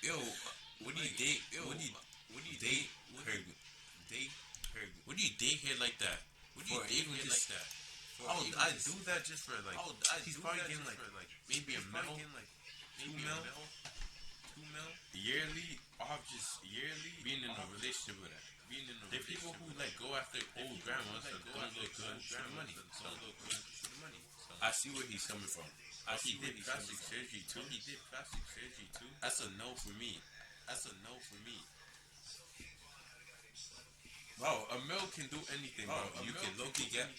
Yo, what do you date? What do you date her? Date her? What do you date her like that? What do you date her like that? Oh, I do that just for like. He's probably getting like maybe a mil, 2 mil, 2 mil yearly. Off just yearly being in a relationship with her. There are people who like go after old grandmas that don't look good for the money. So I see where he's coming from. He did plastic surgery too. That's a no for me. Bro, a mil can do anything, bro. You can low key get.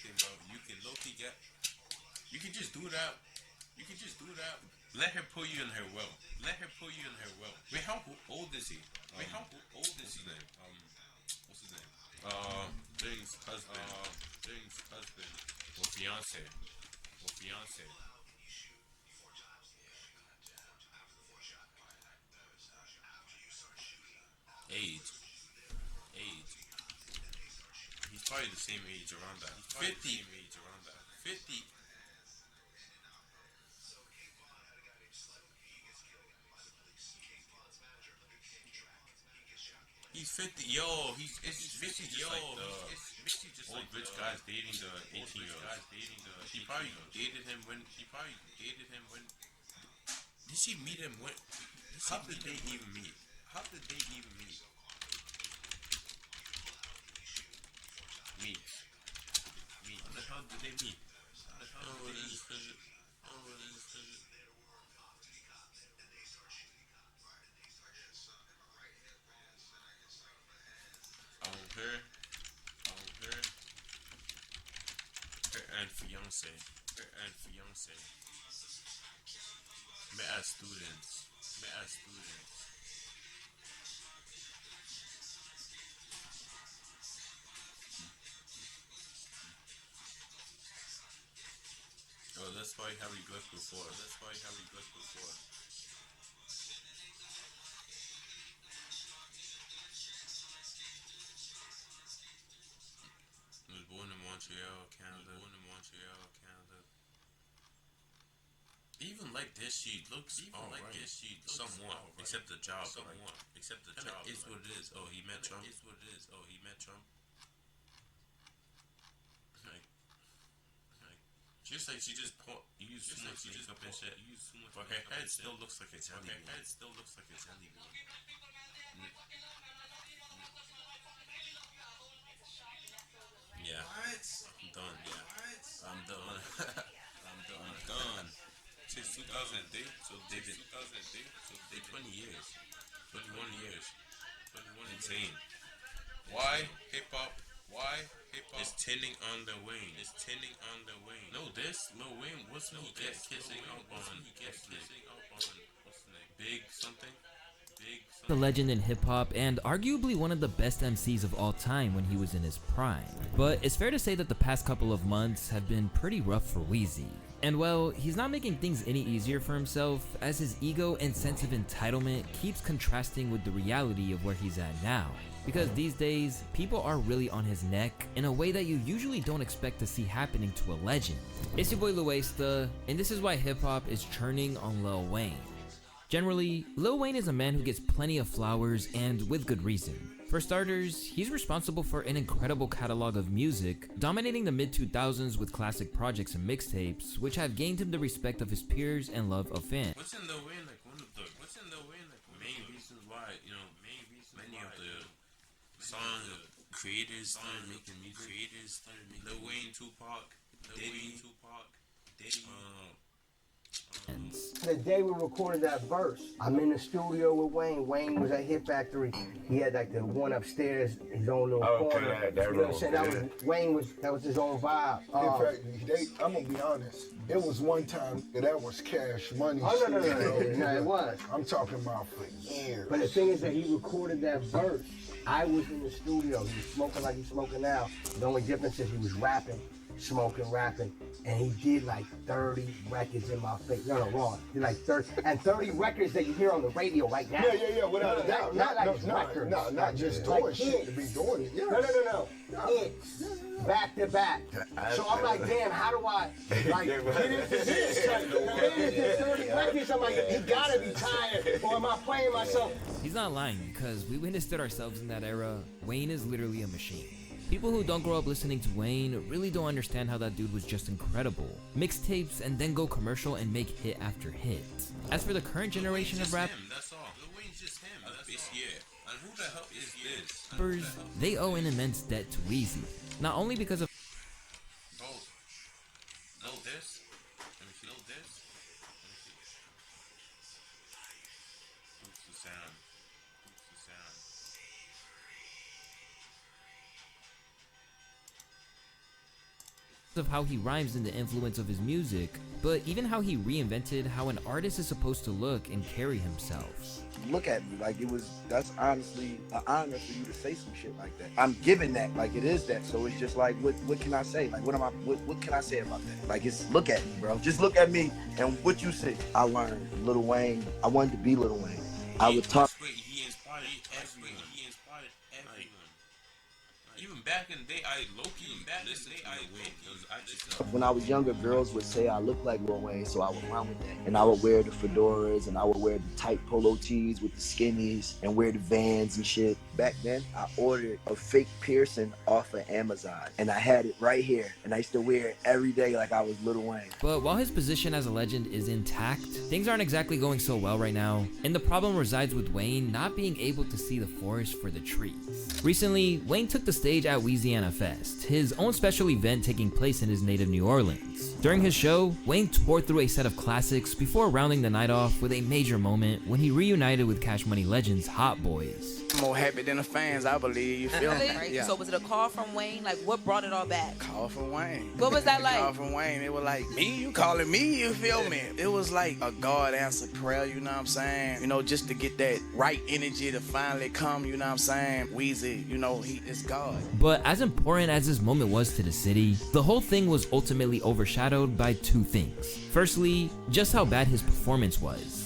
You can just do that. Let her put you in her will. Wait, how old is he? What's his name? Thing's husband. Or fiance. Age. He's probably the same age around that. 50. 50. He's 50. Yo, it's basically just like the old rich guys dating the 18-year-olds. She probably dated him when. Did she meet him when? How did they even meet? Meet. How the hell did they meet? Her and fiance. Met as students. Oh, that's probably how we got before. He was born in Montreal, Canada. Even like this, she looks alright. Somewhat, except the job. Is what it is. Oh, he met Trump. Like, just like she just used too much makeup and shit. But her head still looks like a jelly bean. Yeah, I'm done. I'm done. I'm done. Since 2008, so they did 20 years, 21 years. Insane. Why hip hop? Is tinning on the wane. No, this Lil Wayne wasn't he kissing out on what's the name? Big something. The legend in hip hop and arguably one of the best MCs of all time when he was in his prime. But it's fair to say that the past couple of months have been pretty rough for Wheezy. And well, he's not making things any easier for himself, as his ego and sense of entitlement keeps contrasting with the reality of where he's at now. Because these days, people are really on his neck in a way that you usually don't expect to see happening to a legend. It's your boy Luesta, and this is why hip hop is churning on Lil Wayne. Generally, Lil Wayne is a man who gets plenty of flowers, and with good reason. For starters, he's responsible for an incredible catalog of music, dominating the mid-2000s with classic projects and mixtapes, which have gained him the respect of his peers and love of fans. What's in Lil Wayne like one of the main reasons why many of the song creators started making music? Lil Wayne, Tupac, Diddy. The day we recorded that verse, I'm in the studio with Wayne. Wayne was at Hit Factory. He had like the one upstairs, his own little corner. That you know what I'm saying? That was his own vibe. In fact, I'm gonna be honest. It was one time that was cash money. Oh no, it was. I'm talking about for years. But the thing is that he recorded that verse. I was in the studio. He was smoking like he's smoking now. The only difference is he was rapping. smoking, rapping, and he did like 30 records in my face. No, wrong. He did like 30, and 30 records that you hear on the radio right now. Yeah, without a doubt. Not like records. No, not just doing shit to be doing it. Yeah. No. Hits, back to back. So I'm like, damn, how do I like get into this? There's 30 records. I'm like, he gotta be tired, or am I playing myself? He's not lying, because we witnessed it ourselves in that era. Wayne is literally a machine. People who don't grow up listening to Wayne really don't understand how that dude was just incredible. Mixtapes and then go commercial and make hit after hit. As for the current generation of rap, That's all. Wayne's just him. And who the hell is this? rappers, they owe an immense debt to Weezy. Not only because of Bro, know this? Let me see. Know this? Let me see. Oops, the sound. of how he rhymes and the influence of his music, but even how he reinvented how an artist is supposed to look and carry himself. Look at me, like that's honestly an honor for you to say some shit like that. I'm giving that, like it is that. So it's just like, what can I say? Like, what can I say about that? Like, it's look at me, bro. Just look at me and what you see. I learned Lil Wayne. I wanted to be Lil Wayne. I would talk. He inspired everyone. Even back in the day, I low-key listened to Lil Wayne. When I was younger, girls would say I looked like Lil Wayne, so I would run with that. And I would wear the fedoras, and I would wear the tight polo tees with the skinnies, and wear the Vans and shit. Back then, I ordered a fake piercing off of Amazon, and I had it right here, and I used to wear it every day like I was Lil Wayne. But while his position as a legend is intact, things aren't exactly going so well right now, and the problem resides with Wayne not being able to see the forest for the trees. Recently, Wayne took the stage at Louisiana Fest, his own special event taking place in his native New Orleans. During his show, Wayne tore through a set of classics before rounding the night off with a major moment when he reunited with Cash Money legends Hot Boys. More happy than the fans, I believe. You feel me? Right? Yeah. So was it a call from Wayne? Like, what brought it all back? Call from Wayne. What was that The like? Call from Wayne. It was like, me? You calling me? You feel me? It was like a God answered prayer, you know what I'm saying? You know, just to get that right energy to finally come, you know what I'm saying? Weezy, you know, he is God. But as important as this moment was to the city, the whole thing was ultimately overshadowed by two things. Firstly, just how bad his performance was.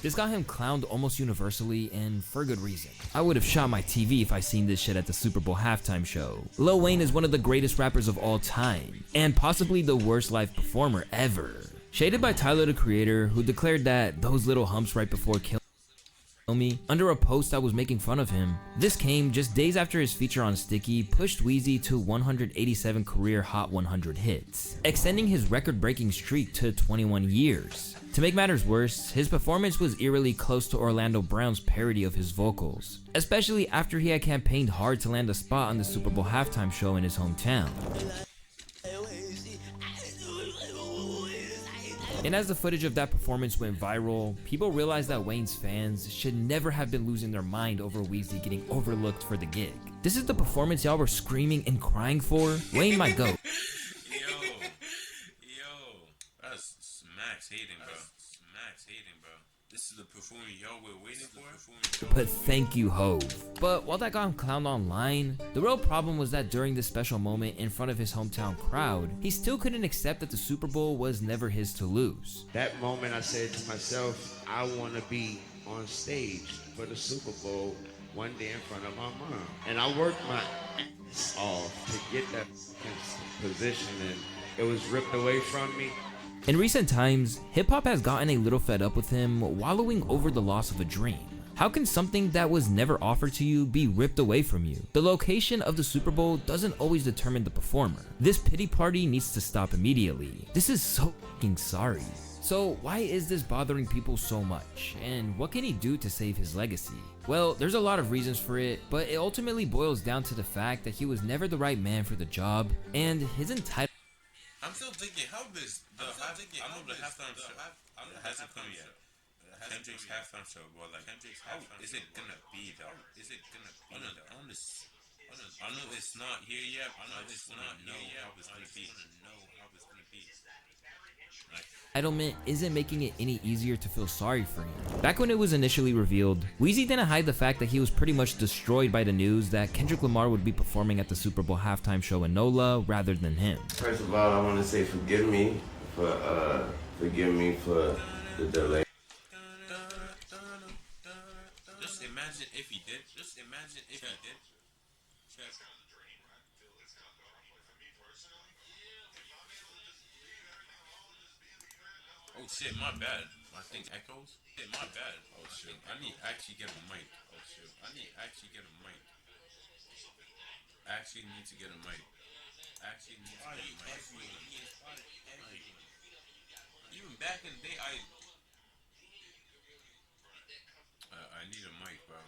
This got him clowned almost universally, and for good reason. I would have shot my TV if I seen this shit at the Super Bowl halftime show. Lil Wayne is one of the greatest rappers of all time, and possibly the worst live performer ever. Shaded by Tyler the Creator, who declared that those little humps right before killing me under a post that was making fun of him. This came just days after his feature on Sticky pushed Weezy to 187 career Hot 100 hits, extending his record-breaking streak to 21 years. To make matters worse, his performance was eerily close to Orlando Brown's parody of his vocals, especially after he had campaigned hard to land a spot on the Super Bowl halftime show in his hometown. And as the footage of that performance went viral, people realized that Wayne's fans should never have been losing their mind over Weezy getting overlooked for the gig. This is the performance y'all were screaming and crying for? Wayne might go. Yo, that's Max hating, bro. This is the performance y'all were waiting for? But thank you, Hove. But while that got him clowned online, the real problem was that during this special moment in front of his hometown crowd, he still couldn't accept that the Super Bowl was never his to lose. That moment I said to myself, I want to be on stage for the Super Bowl one day in front of my mom. And I worked my ass off to get that position, and it was ripped away from me. In recent times, hip-hop has gotten a little fed up with him wallowing over the loss of a dream. How can something that was never offered to you be ripped away from you? The location of the Super Bowl doesn't always determine the performer. This pity party needs to stop immediately. This is so fucking sorry. So why is this bothering people so much? And what can he do to save his legacy? Well, there's a lot of reasons for it, but it ultimately boils down to the fact that he was never the right man for the job, and his entitlement. I'm still thinking, how this, I know the halftime show hasn't come yet. Kendrick's halftime show, but like, how is it gonna be though? I know it's not here yet. I just wanna know how it's gonna be. Like, entitlement isn't making it any easier to feel sorry for him. Back when it was initially revealed, Weezy didn't hide the fact that he was pretty much destroyed by the news that Kendrick Lamar would be performing at the Super Bowl halftime show in NOLA rather than him. First of all, I want to say forgive me for the delay. Just imagine if he did. Just imagine if he did. Oh shit, my bad. I think echoes. Shit, my bad. Oh shit, I need to actually get a mic. Oh shit, I need to actually get a mic. Actually need to get a mic. Actually need to get a mic. Even back in the day, I need a mic, bro.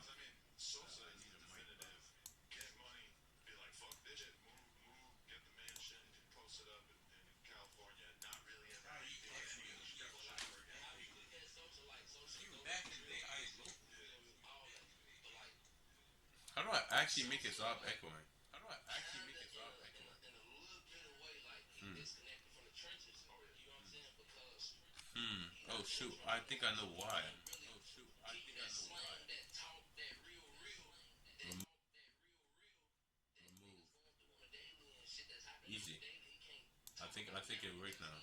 How do I actually make it stop echoing? How do I actually make it stop echoing? Oh shoot, I think I know why. Oh shoot, I think I know why. Remove. Easy. I think it works now.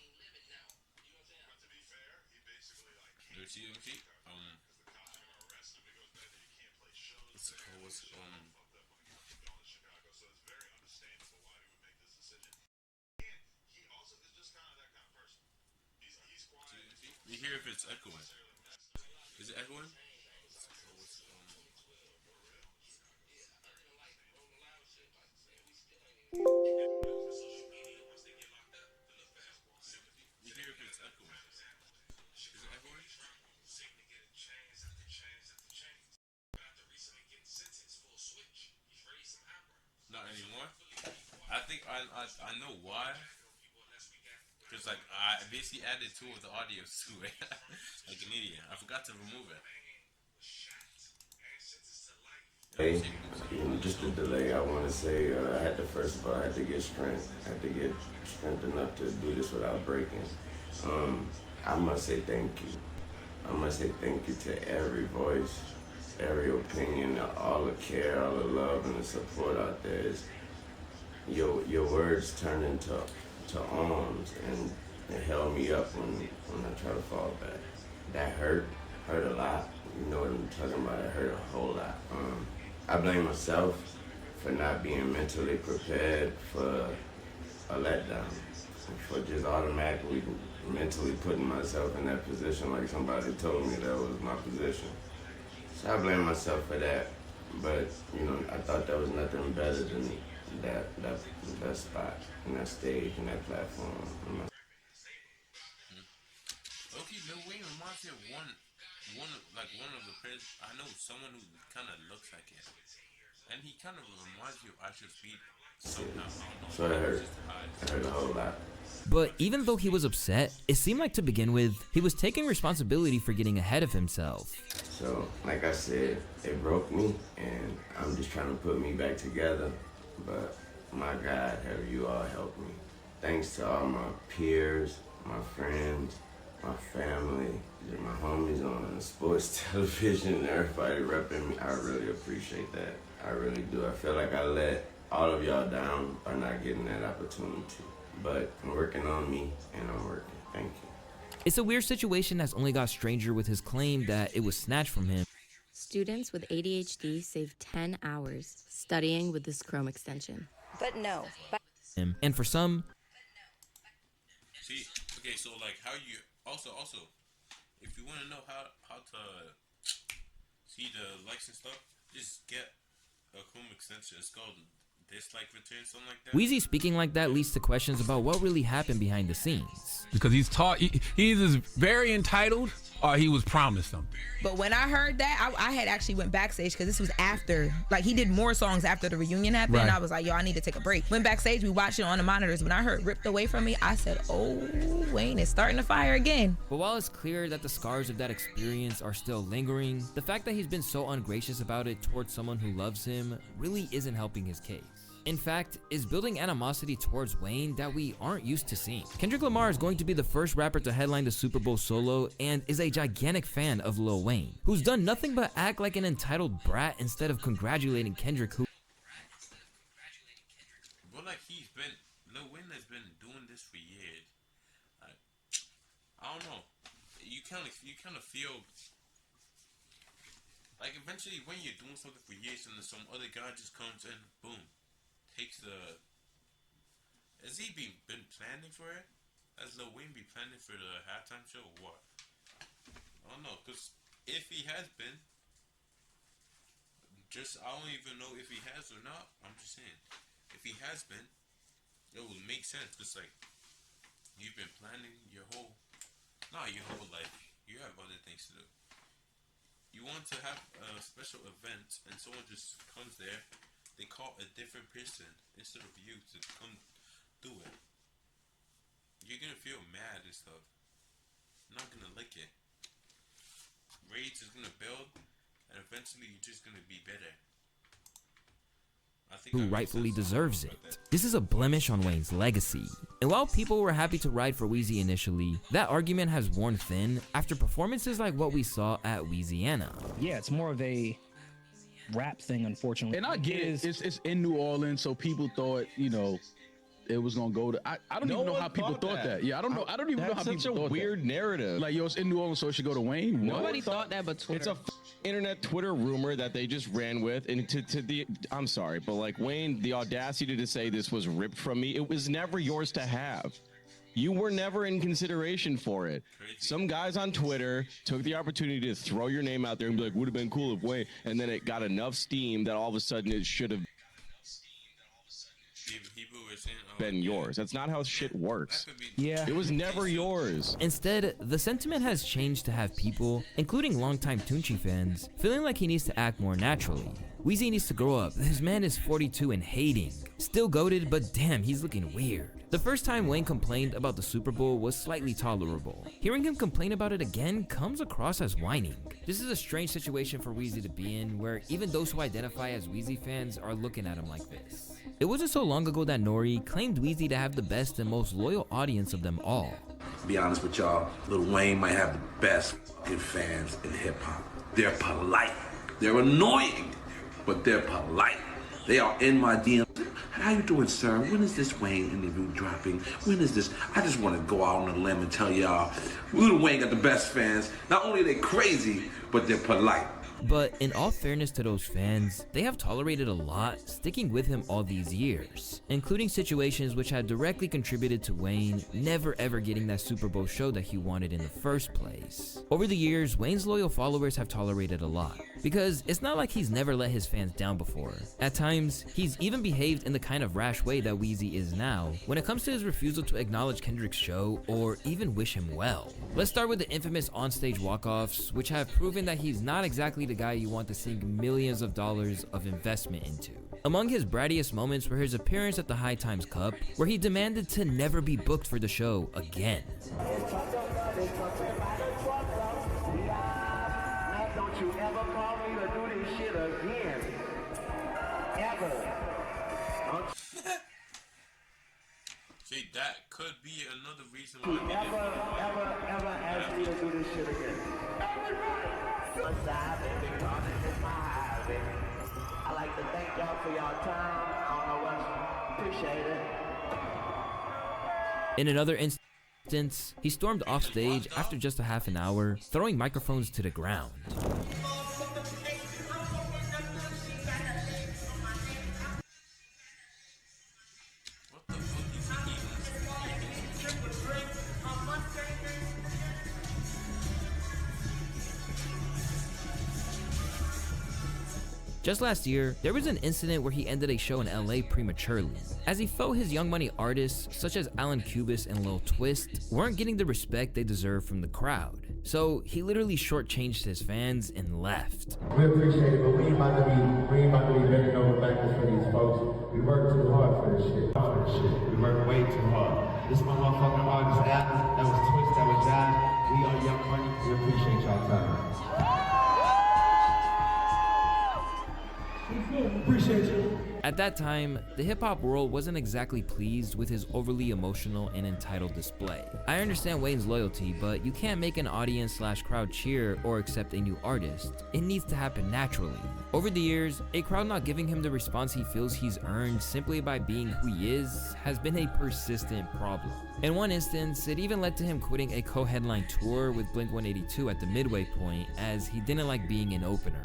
Let me see. You hear if it's echoing. Is it echoing? You hear if it's echoing. Is it echoing? Not anymore. I think I know why. Cause like I basically added 2 of the audios to it, like an idiot. I forgot to remove it. Hey, just a delay. I want to say I had to first of all I had to get strength. I had to get strength enough to do this without breaking. I must say thank you. I must say thank you to every voice, every opinion, all the care, all the love, and the support out there. Your words turned into arms, and it held me up when I try to fall back. That hurt a lot. You know what I'm talking about? It hurt a whole lot. I blame myself for not being mentally prepared for a letdown, for just automatically mentally putting myself in that position like somebody told me that was my position. So I blame myself for that. But you know, I thought that was nothing better than that spot and that stage and that platform. Okay, Lil Wayne reminds me of one of the players. I know someone who kind of looks like it, and he kind of reminds me of Usher's beat somehow. So it hurt a whole lot. But even though he was upset, it seemed like to begin with, he was taking responsibility for getting ahead of himself. So, like I said, it broke me, and I'm just trying to put me back together. But my God, have you all helped me. Thanks to all my peers, my friends, my family, my homies on sports television, everybody repping me. I really appreciate that. I really do. I feel like I let all of y'all down by not getting that opportunity. But I'm working on me, and I'm working. Thank you. It's a weird situation that's only got stranger with his claim that it was snatched from him. Students with ADHD save 10 hours studying with this Chrome extension. But no. And for some... See, okay, so like how you... Also, if you want to know how to see the likes and stuff, just get a Chrome extension. It's called dislike return, something like that. Weezy speaking like that leads to questions about what really happened behind the scenes. Because he's either very entitled or he was promised something. But when I heard that, I had actually went backstage because this was after, like he did more songs after the reunion happened. Right. I was like, yo, I need to take a break. Went backstage, we watched it on the monitors. When I heard ripped away from me, I said, oh, Wayne is starting to fire again. But while it's clear that the scars of that experience are still lingering, the fact that he's been so ungracious about it towards someone who loves him really isn't helping his case. In fact, is building animosity towards Wayne that we aren't used to seeing. Kendrick Lamar is going to be the first rapper to headline the Super Bowl solo and is a gigantic fan of Lil Wayne, who's done nothing but act like an entitled brat instead of congratulating Kendrick, who Well, like Lil Wayne has been doing this for years. I don't know. You kind of feel like eventually when you're doing something for years and then some other guy just comes in, boom, takes the. Has he been planning for it? Has Lil Wayne been planning for the halftime show or what? I don't know, cause if he has been, I don't even know if he has or not. I'm just saying, if he has been, it would make sense. Cause like you've been planning your whole life. You have other things to do. You want to have a special event and someone just comes there, they call a different person instead of you to come do it. You're gonna feel mad and stuff. You're not gonna like it. Rage is gonna build and eventually you're just gonna be better. who rightfully deserves it. This is a blemish on Wayne's legacy. And while people were happy to ride for Weezy initially, that argument has worn thin after performances like what we saw at Weeziana. Yeah, it's more of a rap thing, unfortunately. And I get it. It's in New Orleans, so people thought, it was gonna go to. I don't even know how people thought that. Yeah, I don't know. I don't even know how people thought that. That's such a weird narrative. Like, it's in New Orleans, so it should go to Wayne. Nobody thought that, but Twitter. It's a internet Twitter rumor that they just ran with, and I'm sorry, but like Wayne, the audacity to say this was ripped from me. It was never yours to have. You were never in consideration for it. Some guys on Twitter took the opportunity to throw your name out there and be like, would have been cool if Wayne, and then it got enough steam that all of a sudden it should have been yours. That's not how shit works. Yeah. It was never yours. Instead, the sentiment has changed to have people, including longtime Tunchi fans, feeling like he needs to act more naturally. Weezy needs to grow up. This man is 42 and hating. Still goated, but damn, he's looking weird. The first time Wayne complained about the Super Bowl was slightly tolerable. Hearing him complain about it again comes across as whining. This is a strange situation for Weezy to be in, where even those who identify as Weezy fans are looking at him like this. It wasn't so long ago that Nori claimed Weezy to have the best and most loyal audience of them all. To be honest with y'all, Lil Wayne might have the best fucking fans in hip-hop. They're polite. They're annoying, but they're polite. They are in my DM. How you doing, sir? When is this Wayne interview dropping? When is this? I just want to go out on a limb and tell y'all, Lil Wayne got the best fans. Not only are they crazy, but they're polite. But in all fairness to those fans, they have tolerated a lot, sticking with him all these years, including situations which had directly contributed to Wayne never ever getting that Super Bowl show that he wanted in the first place. Over the years, Wayne's loyal followers have tolerated a lot, because it's not like he's never let his fans down before. At times, he's even behaved in the kind of rash way that Weezy is now when it comes to his refusal to acknowledge Kendrick's show or even wish him well. Let's start with the infamous onstage walk-offs, which have proven that he's not exactly the guy you want to sink millions of dollars of investment into. Among his brattiest moments were his appearance at the High Times Cup, where he demanded to never be booked for the show again. Don't you ever call me to do this shit again. Ever. See, that could be another reason You why. ever ask me to do this shit again. I like to thank y'all for y'all time. I don't know what. Appreciate it. In another instance, he stormed off stage after just a half an hour, throwing microphones to the ground. Just last year, there was an incident where he ended a show in LA prematurely, as he felt his Young Money artists such as Alan Cubis and Lil Twist weren't getting the respect they deserve from the crowd. So he literally shortchanged his fans and left. We appreciate it, but we ain't about to be bending over backwards for these folks. We work too hard for this shit. We work way too hard. This is my motherfucking artist, Alan. That was Twist, that was Josh. We are Young Money. We appreciate y'all time. Appreciate you. At that time, the hip-hop world wasn't exactly pleased with his overly emotional and entitled display. I understand Wayne's loyalty, but you can't make an audience/crowd cheer or accept a new artist. It needs to happen naturally. Over the years, a crowd not giving him the response he feels he's earned simply by being who he is has been a persistent problem. In one instance, it even led to him quitting a co-headline tour with Blink-182 at the midway point as he didn't like being an opener.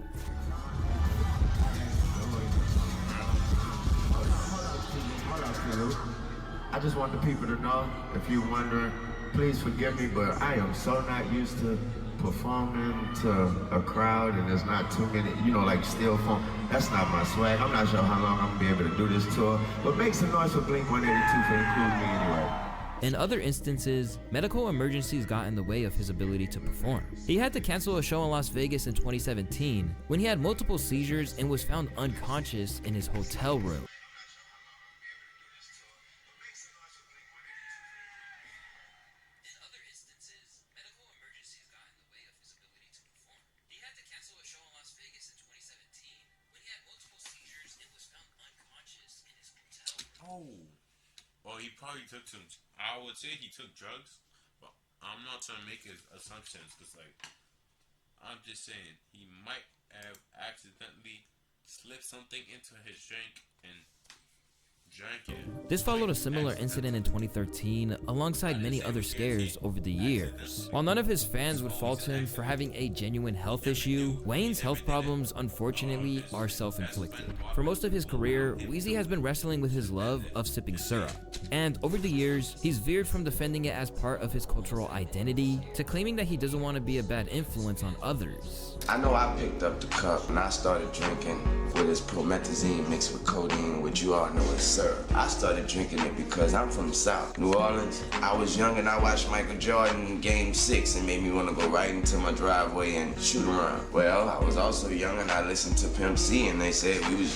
I just want the people to know, if you're wondering, please forgive me, but I am so not used to performing to a crowd and there's not too many, like still phone. That's not my swag. I'm not sure how long I'm gonna be able to do this tour, but make some noise for Blink-182 for including me anyway. In other instances, medical emergencies got in the way of his ability to perform. He had to cancel a show in Las Vegas in 2017 when he had multiple seizures and was found unconscious in his hotel room. Well, he probably took some. I would say he took drugs, but I'm not trying to make his assumptions because, I'm just saying he might have accidentally slipped something into his drink and drank it. This followed a similar incident in 2013 alongside many other scares over the years. While none of his fans would fault him for having a genuine health issue, Wayne's health problems unfortunately are self-inflicted. For most of his career, Weezy has been wrestling with his love of sipping syrup. And over the years, he's veered from defending it as part of his cultural identity to claiming that he doesn't want to be a bad influence on others. I know I picked up the cup and I started drinking with this promethazine mixed with codeine, which you all know is syrup. I started drinking it because I'm from the South, New Orleans. I was young and I watched Michael Jordan Game 6 and made me want to go right into my driveway and shoot around. Well, I was also young and I listened to Pimp C and they said we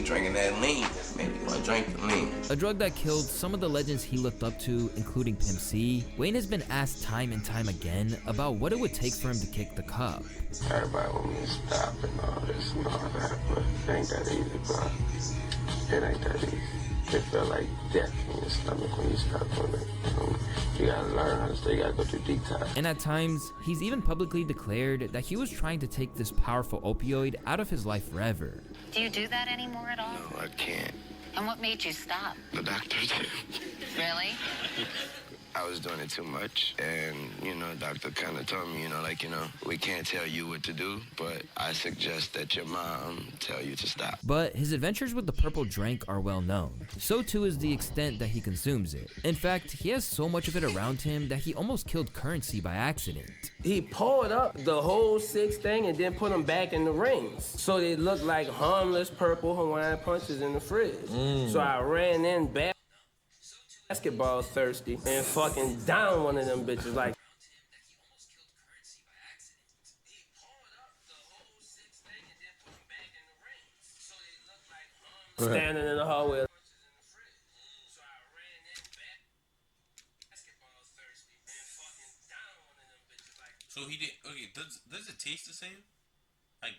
drinking that lean. Maybe I drank the lean. A drug that killed some of the legends he looked up to, including Pimp C, Wayne has been asked time and time again about what it would take for him to kick the cup. Everybody want me to stop and all this and all that, but it ain't that easy, bro. It ain't that easy. It feel like death in your stomach when you stop doing it. You gotta learn how to stay, you gotta go through detox. And at times, he's even publicly declared that he was trying to take this powerful opioid out of his life forever. Do you do that anymore at all? No, I can't. And what made you stop? The doctor did. Really? I was doing it too much, and, the doctor kind of told me, we can't tell you what to do, but I suggest that your mom tell you to stop. But his adventures with the purple drink are well known. So too is the extent that he consumes it. In fact, he has so much of it around him that he almost killed Currency by accident. He poured up the whole 6 thing and then put them back in the rings. So they looked like harmless purple Hawaiian punches in the fridge. So I ran in basketball thirsty and fucking down one of them bitches like. Standing in the hallway. So he did. Okay, does it taste the same? Like,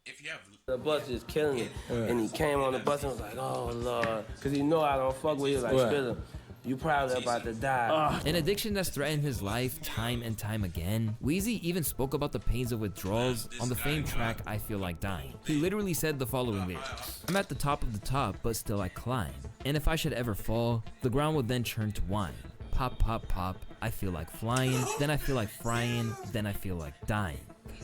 if you have the bus just killing me, and he came on the bus and was like, "Oh Lord," because he know I don't fuck with you. Like, Spiller, you probably about to die. An addiction that's threatened his life time and time again. Weezy even spoke about the pains of withdrawals on the famed track I Feel Like Dying. He literally said the following lyrics: "I'm at the top of the top, but still I climb. And if I should ever fall, the ground will then turn to wine. Pop, pop, pop, I feel like flying, then I feel like frying, then I feel like dying."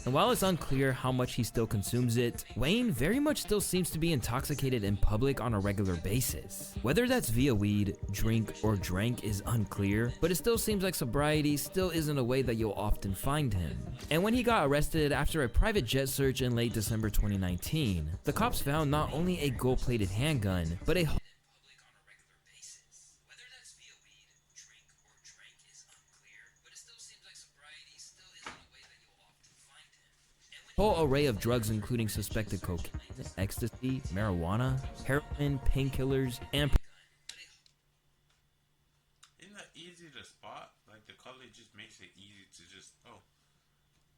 And while it's unclear how much he still consumes it, Wayne very much still seems to be intoxicated in public on a regular basis. Whether that's via weed, drink, or drank is unclear, but it still seems like sobriety still isn't a way that you'll often find him. And when he got arrested after a private jet search in late December 2019, the cops found not only a gold-plated handgun, but a whole array of drugs including suspected cocaine, ecstasy, marijuana, heroin, painkillers, and isn't that easy to spot? Like, the color just makes it easy to just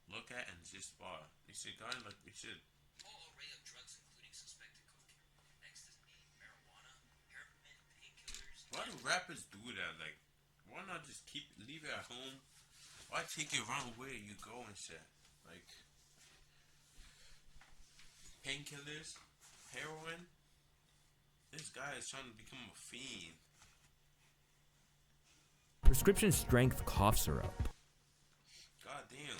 look at and just spot. They should like we should. Whole array of drugs including suspected cocaine. why do rappers do that? Like, why not just leave it at home? Why take it around where you go and shit? Like, painkillers, heroin. This guy is trying to become a fiend. Prescription strength cough syrup. God damn.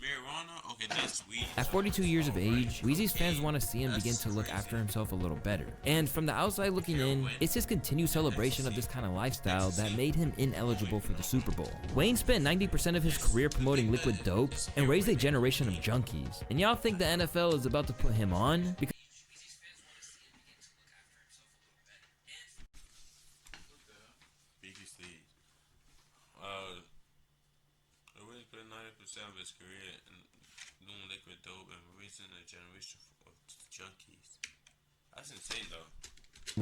Marijuana? Okay, that's weed. At 42 years of age, Weezy's fans want to see him begin to look after himself a little better. And from the outside looking in, it's his continued celebration of this kind of lifestyle that made him ineligible for the Super Bowl. Wayne spent 90% of his career promoting liquid dope and raised a generation of junkies. And y'all think the NFL is about to put him on? Because Wayne spent 90% of his career in doing liquid dope and raising a generation of junkies. That's insane, though.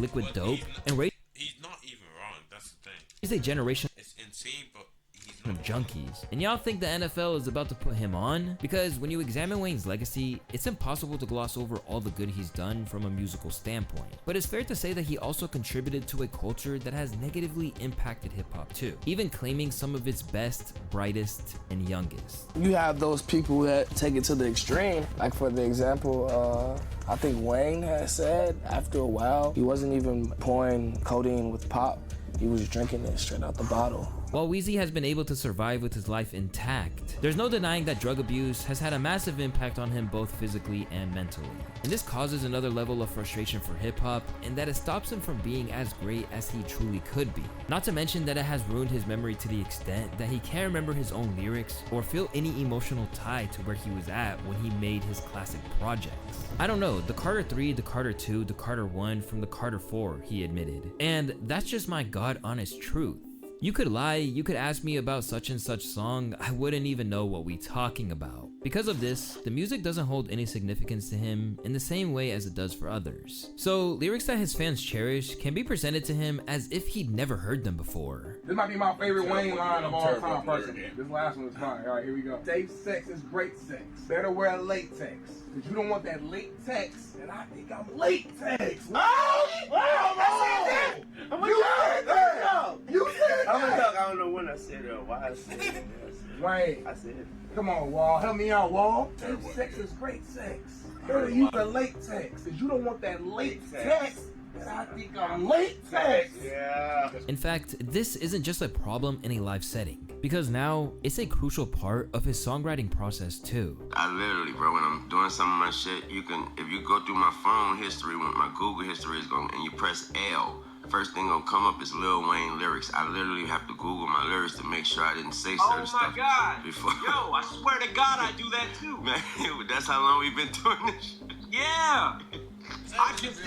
liquid dope and raised He's not even wrong. That's the thing. a generation It's insane, but he's of junkies. And y'all think the NFL is about to put him on? Because when you examine Wayne's legacy, it's impossible to gloss over all the good he's done from a musical standpoint. But it's fair to say that he also contributed to a culture that has negatively impacted hip-hop too, even claiming some of its best, brightest, and youngest. You have those people that take it to the extreme. Like for the example, I think Wayne has said after a while, he wasn't even pouring codeine with pop. He was drinking it straight out the bottle. While Weezy has been able to survive with his life intact, there's no denying that drug abuse has had a massive impact on him both physically and mentally. And this causes another level of frustration for hip-hop, and that it stops him from being as great as he truly could be. Not to mention that it has ruined his memory to the extent that he can't remember his own lyrics or feel any emotional tie to where he was at when he made his classic projects. I don't know, the Carter 3, the Carter 2, the Carter 1 from the Carter 4, he admitted. And that's just my god honest truth. You could lie, you could ask me about such and such song, I wouldn't even know what we talking about. Because of this, the music doesn't hold any significance to him in the same way as it does for others. So lyrics that his fans cherish can be presented to him as if he'd never heard them before. This might be my favorite Wayne line of all time personally. This last one is fine. All right, here we go. Safe sex is great sex. Better wear latex. Because you don't want that latex, and I think I'm latex. Oh! You said that! You said that! I don't know when I said it or why I said it. Wayne. I said it. Come on, Wall. Help me out, Wall. Safe sex is great sex. Better use the latex, because you don't want that latex. And I think I'm latex. Yeah. In fact, this isn't just a problem in a live setting, because now it's a crucial part of his songwriting process too. I literally, bro, when I'm doing some of my shit, if you go through my phone history, when my Google history is going, and you press L, first thing gonna come up is Lil Wayne lyrics. I literally have to Google my lyrics to make sure I didn't say certain stuff. Oh my God! Before. Yo, I swear to God, I do that too. Man, that's how long we've been doing this shit. Yeah. I just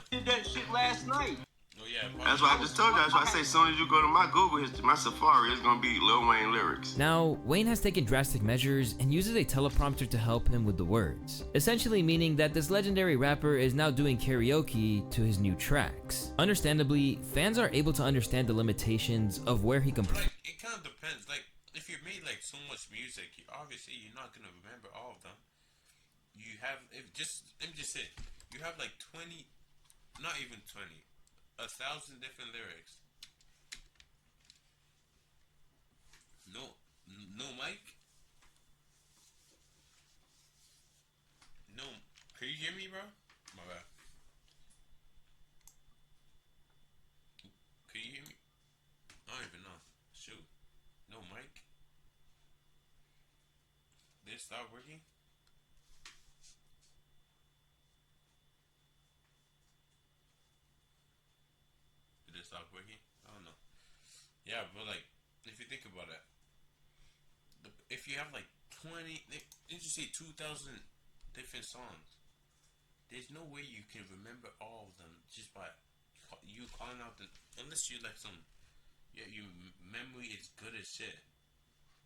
did that shit last night. Oh yeah. That's why I just told you. That's why I say as soon as you go to my Google history, my Safari, it's gonna be Lil Wayne lyrics. Now, Wayne has taken drastic measures and uses a teleprompter to help him with the words, essentially meaning that this legendary rapper is now doing karaoke to his new tracks. Understandably, fans are able to understand the limitations of where he can. Like, it kind of depends. Like, if you made like so much music, obviously you're not gonna remember all of them. You have, let me just say, you have like 20, not even 20, 1,000 different lyrics. No mic? No, can you hear me, bro? My bad. Can you hear me? I don't even know. Shoot. No mic? Did it stop working? Did it stop working? I don't know. Yeah, but like, if you think about it, if you have like 20, let's just say 2,000 different songs, there's no way you can remember all of them just by you calling out the, unless you like your memory is good as shit.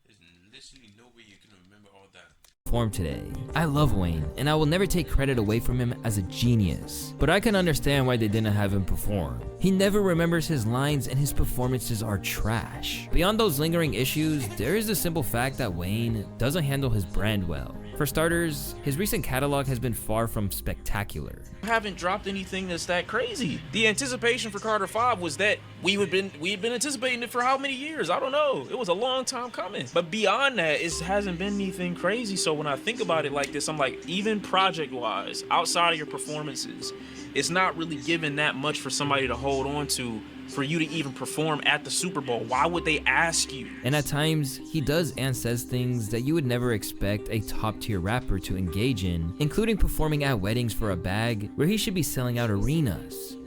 There's literally no way you can remember all that. Perform today. I love Wayne, and I will never take credit away from him as a genius, but I can understand why they didn't have him perform. He never remembers his lines and his performances are trash. Beyond those lingering issues, there is the simple fact that Wayne doesn't handle his brand well. For starters, his recent catalog has been far from spectacular. I haven't dropped anything that's that crazy. The anticipation for Carter 5 was that we had been anticipating it for how many years? I don't know. It was a long time coming. But beyond that, it hasn't been anything crazy. So when I think about it like this, I'm like, even project-wise, outside of your performances, it's not really given that much for somebody to hold on to for you to even perform at the Super Bowl. Why would they ask you? And at times, he does and says things that you would never expect a top-tier rapper to engage in, including performing at weddings for a bag where he should be selling out arenas.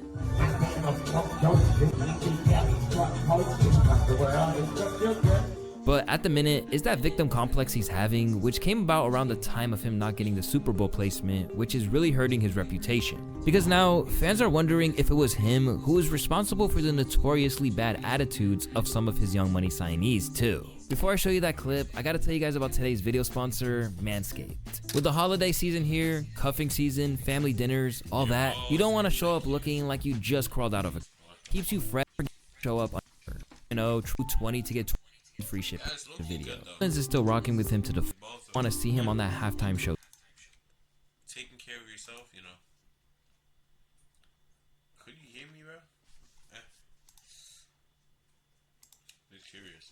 But at the minute, it's that victim complex he's having, which came about around the time of him not getting the Super Bowl placement, which is really hurting his reputation. Because now, fans are wondering if it was him who was responsible for the notoriously bad attitudes of some of his Young Money signees too. Before I show you that clip, I gotta tell you guys about today's video sponsor, Manscaped. With the holiday season here, cuffing season, family dinners, all that, you don't want to show up looking like you just crawled out of a... Keeps you fresh, show up under, you know, true 20 to get 20 free shipping the video. Is still rocking with him to the want to see him on that halftime show. Taking care of yourself, you know. Could you hear me, bro?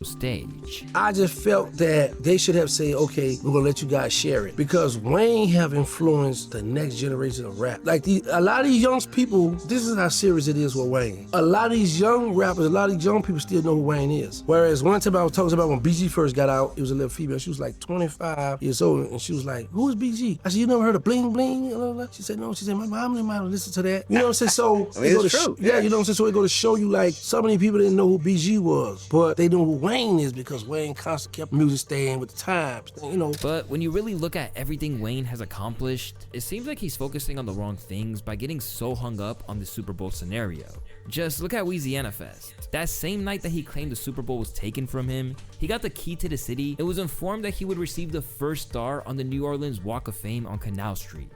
Stage. I just felt that they should have said, okay, we're gonna let you guys share it, because Wayne have influenced the next generation of rap. Like a lot of these young people, this is how serious it is with Wayne. A lot of these young rappers, a lot of these young people still know who Wayne is. Whereas one time I was talking about when BG first got out, it was a little female. She was like 25 years old, and she was like, "Who is BG?" I said, "You never heard of Bling Bling?" She said, "No." She said, "My mom didn't mind to listen to that." You know what I'm saying? So I mean, it's true. Yeah, you know what I'm saying. So it go to show you, like, so many people didn't know who BG was, but they knew who Wayne is because Wayne constantly kept music staying with the times, you know. But when you really look at everything Wayne has accomplished, it seems like he's focusing on the wrong things by getting so hung up on the Super Bowl scenario. Just look at Louisiana Fest. That same night that he claimed the Super Bowl was taken from him, he got the key to the city and was informed that he would receive the first star on the New Orleans Walk of Fame on Canal Street.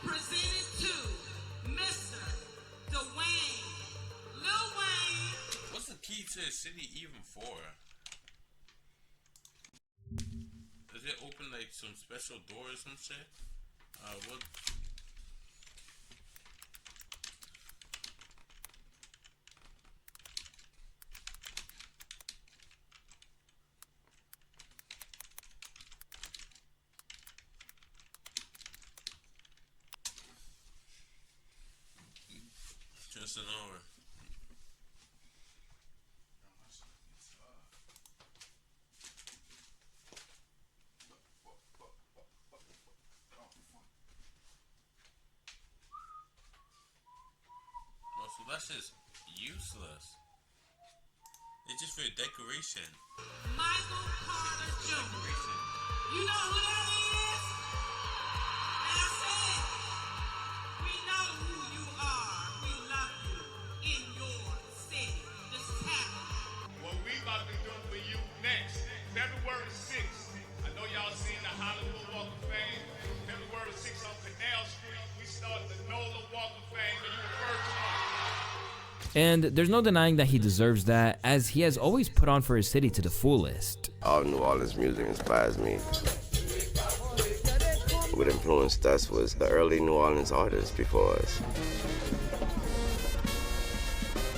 What's the key to the city even for? Does it open like some special door or some shit? What? Just an hour. So that's just useless. It's just for decoration. Michael Carter Jr. You know who that is? I said, we know who you are. We love you in your city. This is happening. What we about to do for you next, February 6th. I know y'all seen the Hollywood Walk of Fame. February 6th on Canal Street, we start the NOLA Walk of Fame, and you refer to us. And there's no denying that he deserves that, as he has always put on for his city to the fullest. All New Orleans music inspires me. What influenced us was the early New Orleans artists before us.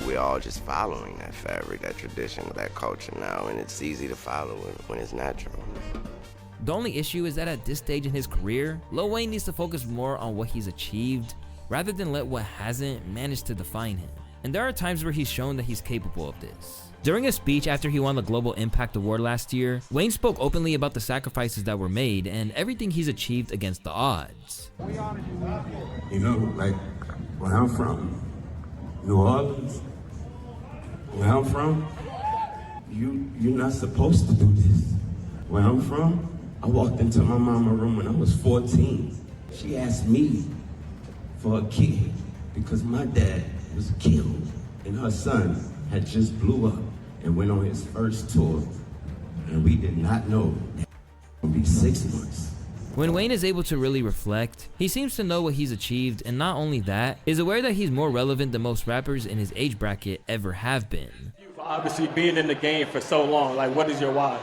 We're all just following that fabric, that tradition, that culture now, and it's easy to follow it when it's natural. The only issue is that at this stage in his career, Lil Wayne needs to focus more on what he's achieved, rather than let what hasn't managed to define him. And there are times where he's shown that he's capable of this. During a speech after he won the Global Impact Award last year, Wayne spoke openly about the sacrifices that were made and everything he's achieved against the odds. You know, like, where I'm from, New Orleans, where I'm from, you're not supposed to do this. Where I'm from, I walked into my mama's room when I was 14. She asked me for a kid because my dad was killed and her son had just blew up and went on his first tour, and we did not know that it would be 6 months. When Wayne is able to really reflect, he seems to know what he's achieved, and not only that, is aware that he's more relevant than most rappers in his age bracket ever have been. Obviously being in the game for so long, like, what is your why?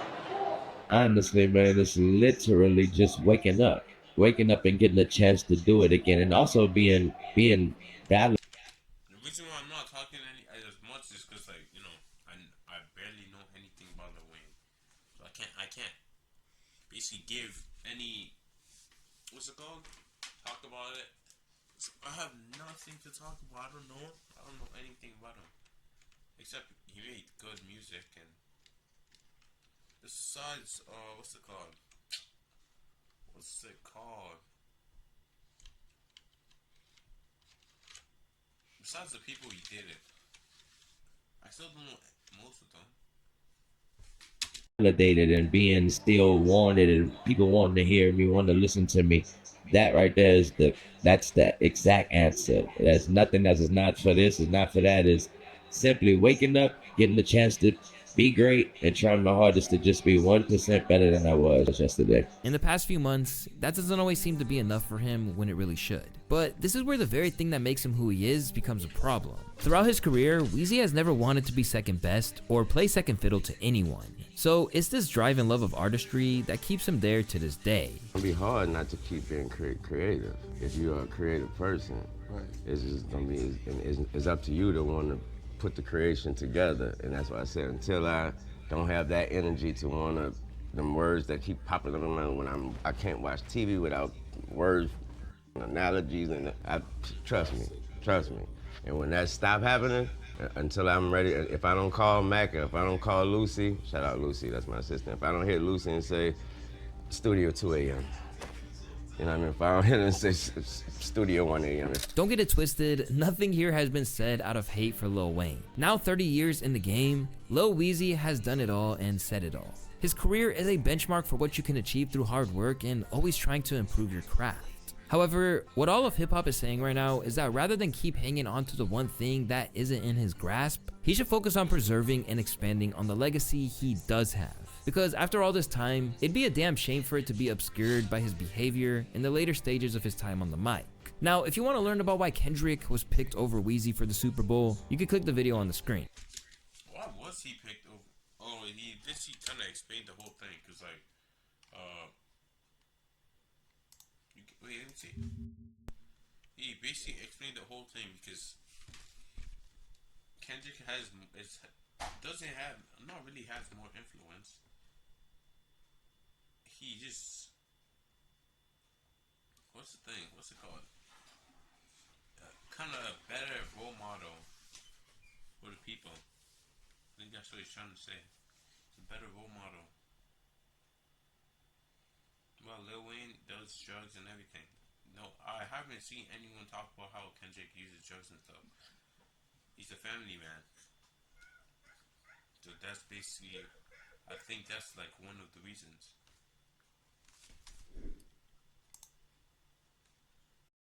honestly, man, it's literally just waking up and getting a chance to do it again, and also being balanced. The reason why I'm not talking any as much is because like I barely know anything about Lil Wayne, so I can't basically give any what's it called? Talk about it. I have nothing to talk about. I don't know anything about him except he made good music and besides what's it called? What's it called? Besides the people he did it, I still don't know most of them. Validated and being still wanted and people wanting to hear me, wanting to listen to me. That right there is that's the exact answer. There's nothing else. It's not for this, it's not for that. It's simply waking up, getting the chance to be great, and trying my hardest to just be 1% better than I was yesterday. In the past few months, that doesn't always seem to be enough for him when it really should. But this is where the very thing that makes him who he is becomes a problem. Throughout his career, Weezy has never wanted to be second best or play second fiddle to anyone. So it's this drive and love of artistry that keeps him there to this day. It'll be hard not to keep being creative if you're a creative person. Right. It's just gonna be, it's up to you to want to put the creation together, and that's why I said until I don't have that energy to want to, them words that keep popping up in my when I can't watch TV without words, analogies, and trust me. And when that stop happening, until I'm ready, if I don't call Mac, if I don't call Lucy, shout out Lucy, that's my assistant. If I don't hit Lucy and say studio 2 a.m. You know what I mean? If I don't hit and say studio 1 a.m. Don't get it twisted, nothing here has been said out of hate for Lil Wayne. Now 30 years in the game, Lil Weezy has done it all and said it all. His career is a benchmark for what you can achieve through hard work and always trying to improve your craft. However, what all of hip hop is saying right now is that rather than keep hanging on to the one thing that isn't in his grasp, he should focus on preserving and expanding on the legacy he does have. Because after all this time, it'd be a damn shame for it to be obscured by his behavior in the later stages of his time on the mic. Now, if you want to learn about why Kendrick was picked over Weezy for the Super Bowl, you can click the video on the screen. Why was he picked over? Oh, he kind of explained the whole thing, cause like, wait, let me see. He basically explained the whole thing because Kendrick not really has more influence. He just, what's the thing? What's it called? Kind of a better role model for the people. I think that's what he's trying to say. It's a better role model. Well, Lil Wayne does drugs and everything. No, I haven't seen anyone talk about how Kendrick uses drugs and stuff. He's a family man. So that's basically, I think that's like one of the reasons.